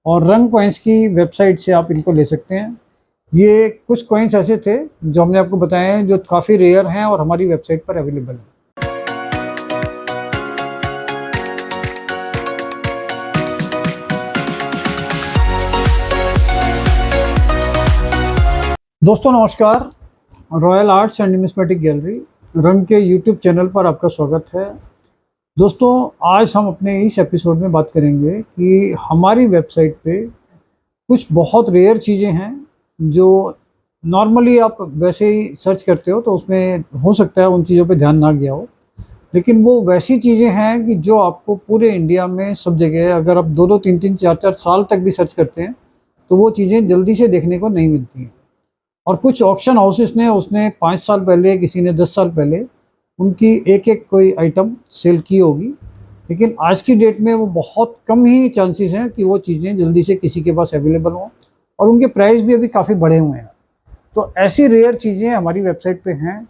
और रंग कॉइन्स की वेबसाइट से आप इनको ले सकते हैं। ये कुछ कॉइन्स ऐसे थे जो हमने आपको बताए हैं जो काफ़ी रेयर हैं और हमारी वेबसाइट पर अवेलेबल हैं। दोस्तों नमस्कार, royal arts and numismatic gallery रंग के यूट्यूब चैनल पर आपका स्वागत है। दोस्तों आज हम अपने इस एपिसोड में बात करेंगे कि हमारी वेबसाइट पे कुछ बहुत रेयर चीज़ें हैं जो नॉर्मली आप वैसे ही सर्च करते हो तो उसमें हो सकता है उन चीज़ों पे ध्यान ना गया हो, लेकिन वो वैसी चीज़ें हैं कि जो आपको पूरे इंडिया में सब जगह अगर आप 2-2, 3-3, 4-4 साल तक भी सर्च करते हैं तो वो चीज़ें जल्दी से देखने को नहीं मिलती हैं। और कुछ ऑक्शन हाउसेस ने उसने 5 साल पहले, किसी ने 10 साल पहले उनकी एक कोई आइटम सेल की होगी, लेकिन आज की डेट में वो बहुत कम ही चांसेस हैं कि वो चीज़ें जल्दी से किसी के पास अवेलेबल हों और उनके प्राइस भी अभी काफ़ी बढ़े हुए हैं। तो ऐसी रेयर चीज़ें हमारी वेबसाइट पे हैं,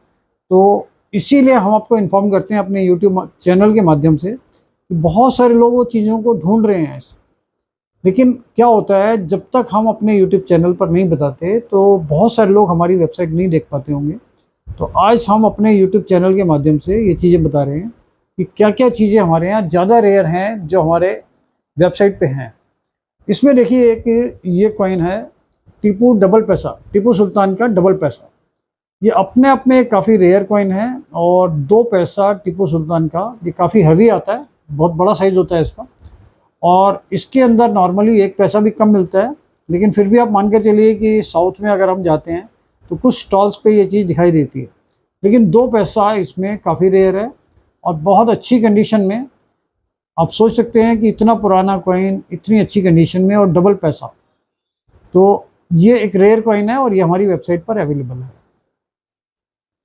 तो इसीलिए हम आपको इन्फॉर्म करते हैं अपने यूट्यूब चैनल के माध्यम से कि बहुत सारे लोग वो चीज़ों को ढूंढ रहे हैं। लेकिन क्या होता है, जब तक हम अपने यूट्यूब चैनल पर नहीं बताते तो बहुत सारे लोग हमारी वेबसाइट नहीं देख पाते होंगे। तो आज हम अपने यूट्यूब चैनल के माध्यम से ये चीज़ें बता रहे हैं कि क्या क्या चीज़ें हमारे यहाँ ज़्यादा रेयर हैं जो हमारे वेबसाइट पे हैं। इसमें देखिए एक ये कॉइन है टीपू डबल पैसा, टीपू सुल्तान का डबल पैसा। ये अपने आप में काफ़ी रेयर कॉइन है और 2 पैसा टीपू सुल्तान का, ये काफ़ी हैवी आता है, बहुत बड़ा साइज होता है इसका। और इसके अंदर नॉर्मली 1 पैसा भी कम मिलता है, लेकिन फिर भी आप मान कर चलिए कि साउथ में अगर हम जाते हैं तो कुछ स्टॉल्स पे ये चीज़ दिखाई देती है, लेकिन 2 पैसा इसमें काफ़ी रेयर है और बहुत अच्छी कंडीशन में। आप सोच सकते हैं कि इतना पुराना कॉइन इतनी अच्छी कंडीशन में और डबल पैसा, तो ये एक रेयर कॉइन है और ये हमारी वेबसाइट पर अवेलेबल है।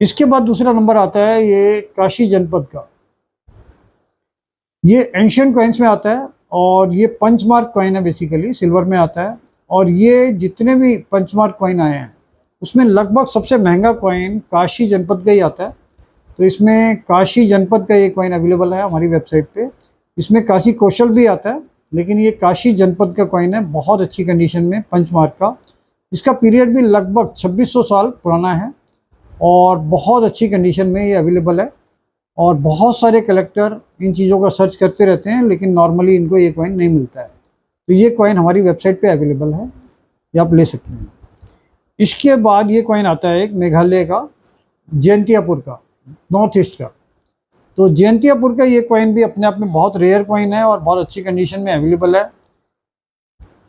इसके बाद दूसरा नंबर आता है ये काशी जनपद का। ये एंशियंट कॉइन्स में आता है और ये पंचमार्क कॉइन है, बेसिकली सिल्वर में आता है। और ये जितने भी पंचमार्क कॉइन आए हैं उसमें लगभग सबसे महंगा कॉइन काशी जनपद का ही आता है। तो इसमें काशी जनपद का ये कॉइन अवेलेबल है हमारी वेबसाइट पे। इसमें काशी कौशल भी आता है, लेकिन ये काशी जनपद का कॉइन है, बहुत अच्छी कंडीशन में, पंचमार्क का। इसका पीरियड भी लगभग 2600 साल पुराना है और बहुत अच्छी कंडीशन में ये अवेलेबल है। और बहुत सारे कलेक्टर इन चीज़ों का सर्च करते रहते हैं, लेकिन नॉर्मली इनको ये कॉइन नहीं मिलता है। तो ये कॉइन हमारी वेबसाइट पे अवेलेबल है, ये आप ले सकते हैं। इसके बाद ये कॉइन आता है एक मेघालय का, जयंतियापुर का, नॉर्थ ईस्ट का। तो जयंतियापुर का ये कॉइन भी अपने आप में बहुत रेयर कॉइन है और बहुत अच्छी कंडीशन में अवेलेबल है।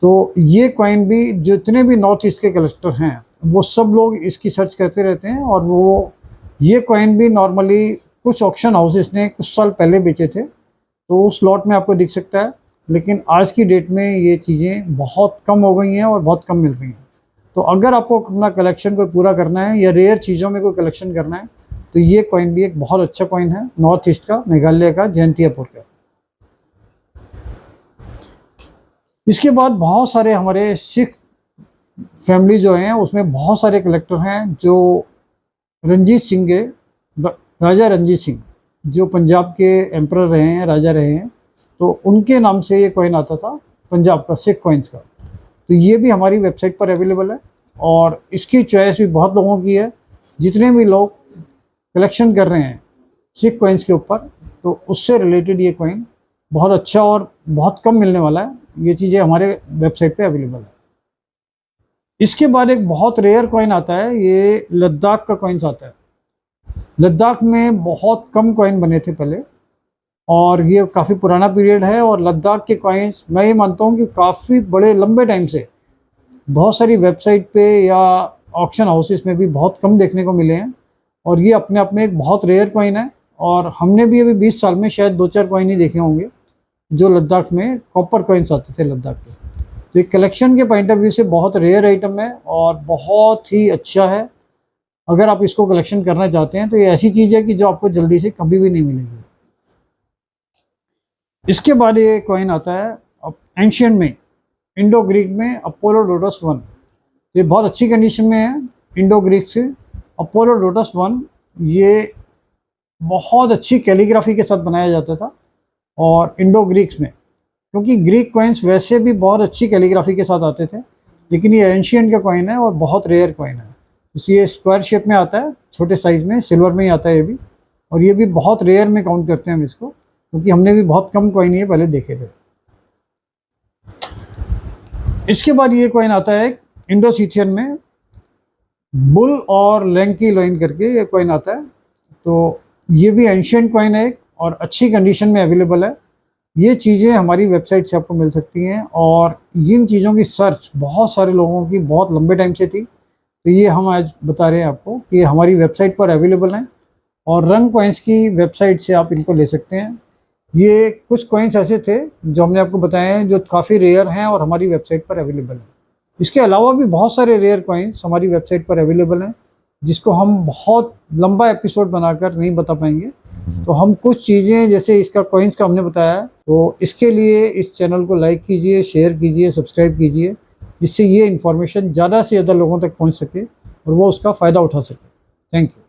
तो ये कॉइन भी जितने भी नॉर्थ ईस्ट के कलेक्टर हैं वो सब लोग इसकी सर्च करते रहते हैं। और वो ये कॉइन भी नॉर्मली कुछ ऑक्शन हाउसेस ने कुछ साल पहले बेचे थे, तो उस लॉट में आपको दिख सकता है, लेकिन आज की डेट में ये चीज़ें बहुत कम हो गई हैं और बहुत कम मिल रही हैं। तो अगर आपको अपना कलेक्शन को पूरा करना है या रेयर चीज़ों में कोई कलेक्शन करना है तो ये कॉइन भी एक बहुत अच्छा कॉइन है, नॉर्थ ईस्ट का, मेघालय का, जयंतियापुर का। इसके बाद बहुत सारे हमारे सिख फैमिली जो हैं उसमें बहुत सारे कलेक्टर हैं जो रंजीत सिंह के, राजा रंजीत सिंह जो पंजाब के एम्परर रहे हैं, राजा रहे हैं, तो उनके नाम से ये कॉइन आता था पंजाब का, सिख कॉइन्स का। तो ये भी हमारी वेबसाइट पर अवेलेबल है और इसकी चॉइस भी बहुत लोगों की है। जितने भी लोग कलेक्शन कर रहे हैं सिख कॉइन्स के ऊपर, तो उससे रिलेटेड ये कॉइन बहुत अच्छा और बहुत कम मिलने वाला है। ये चीज़ें हमारे वेबसाइट पे अवेलेबल है। इसके बाद एक बहुत रेयर कॉइन आता है, ये लद्दाख का कॉइन्स आता है। लद्दाख में बहुत कम कॉइन बने थे पहले और ये काफ़ी पुराना पीरियड है। और लद्दाख के कॉइन्स मैं ये मानता हूँ कि काफ़ी बड़े लंबे टाइम से बहुत सारी वेबसाइट पे या ऑक्शन हाउसेस में भी बहुत कम देखने को मिले हैं। और ये अपने आप में एक बहुत रेयर कॉइन है और हमने भी अभी 20 साल में शायद 2-4 कॉइन ही देखे होंगे जो लद्दाख में कॉपर कॉइन्स आते थे लद्दाख के। तो ये कलेक्शन के पॉइंट ऑफ व्यू से बहुत रेयर आइटम है और बहुत ही अच्छा है। अगर आप इसको कलेक्शन करना चाहते हैं तो ये ऐसी चीज़ है कि जो आपको जल्दी से कभी भी नहीं मिलेगी। इसके बाद ये कॉइन आता है एंशियंट में, इंडो ग्रीक में, अपोलोडोटस 1। ये बहुत अच्छी कंडीशन में है, इंडो ग्रीक से अपोलोडोटस 1। ये बहुत अच्छी कैलीग्राफी के साथ बनाया जाता था और इंडो ग्रीक्स में क्योंकि ग्रीक कॉइन्स वैसे भी बहुत अच्छी कैलीग्राफी के साथ आते थे, लेकिन ये एंशियंट का कॉइन है और बहुत रेयर कॉइन है। इसलिए स्क्वायर शेप में आता है, छोटे साइज़ में, सिल्वर में ही आता है ये भी, और ये भी बहुत रेयर में काउंट करते हैं हम इसको, क्योंकि हमने भी बहुत कम कॉइन ये पहले देखे थे। इसके बाद ये कॉइन आता है इंडोसिथियन में, बुल और लैंकी लॉइन करके ये कॉइन आता है। तो ये भी एंशियंट कॉइन है और अच्छी कंडीशन में अवेलेबल है। ये चीज़ें हमारी वेबसाइट से आपको मिल सकती हैं, और इन चीज़ों की सर्च बहुत सारे लोगों की बहुत लंबे टाइम से थी, तो ये हम आज बता रहे हैं आपको कि हमारी वेबसाइट पर अवेलेबल हैं, और रंग कॉइन्स की वेबसाइट से आप इनको ले सकते हैं। ये कुछ कॉइन्स ऐसे थे जो हमने आपको बताए हैं जो काफ़ी रेयर हैं और हमारी वेबसाइट पर अवेलेबल हैं। इसके अलावा भी बहुत सारे रेयर कॉइन्स हमारी वेबसाइट पर अवेलेबल हैं, जिसको हम बहुत लंबा एपिसोड बनाकर नहीं बता पाएंगे। तो हम कुछ चीज़ें, जैसे इसका कॉइन्स का हमने बताया, तो इसके लिए इस चैनल को लाइक कीजिए, शेयर कीजिए, सब्सक्राइब कीजिए, जिससे ये इन्फॉर्मेशन ज़्यादा से ज़्यादा लोगों तक पहुंच सके और वो उसका फ़ायदा उठा सके। Thank you.